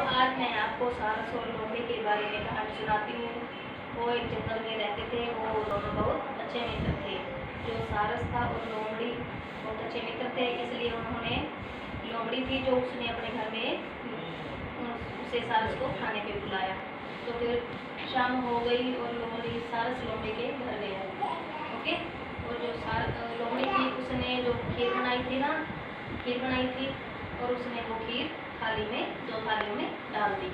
आज मैं आपको सारस और लोमड़ी के बारे में कहानी सुनाती हूँ। वो एक जंगल में रहते थे। वो दोनों बहुत अच्छे मित्र थे। जो सारस था और लोमड़ी बहुत अच्छे मित्र थे, इसलिए उन्होंने लोमड़ी थी जो उसने अपने घर में उसे सारस को खाने पे बुलाया। तो फिर शाम हो गई और लोमड़ी सारस लोमड़ी के घर गया। ओके। और जो लोमड़ी थी उसने जो खीर बनाई थी और उसने वो खीर थाली में 2 थालियों में डाल दी।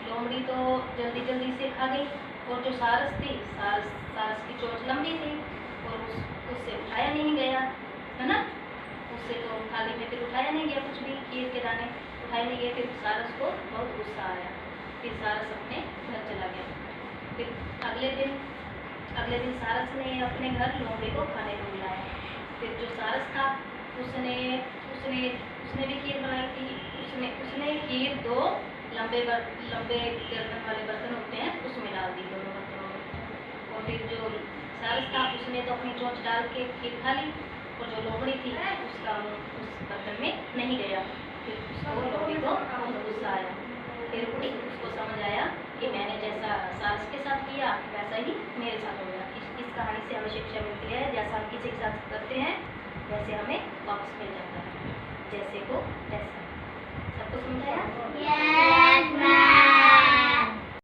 लोमड़ी तो जल्दी जल्दी से खा गई और जो सारस थी, सारस की चोंच लंबी थी और उससे उठाया नहीं गया, है ना। उससे तो थाली में फिर उठाया नहीं गया, कुछ भी खीर के दाने उठाए नहीं गए। फिर सारस को बहुत गुस्सा आया। फिर सारस अपने घर चला गया। फिर अगले दिन सारस ने अपने घर लोमड़ी को खाने को बुलाया। फिर जो सारस था उसने भी खीर बनाई थी। उसने खीर 2 लंबे गर्दन वाले बर्तन होते हैं उसमें डाल दी, दोनों बर्तनों में। और फिर जो सारस था उसने तो अपनी चोंच डाल के खीर खा ली और जो लोमड़ी थी उसका मुँह उस बर्तन में नहीं गया। फिर उसको लोमड़ी को बहुत गुस्सा आया। फिर उसको समझ आया कि मैंने जैसा सारस के साथ किया वैसा ही मेरे साथ हो गया। इस कहानी से हमें शिक्षा मिलती है, जैसा हम किसी के साथ करते हैं वैसे हमें वापस मिल जाता है, जैसे को तैसा। सबको समझाया? Yes, ma'am.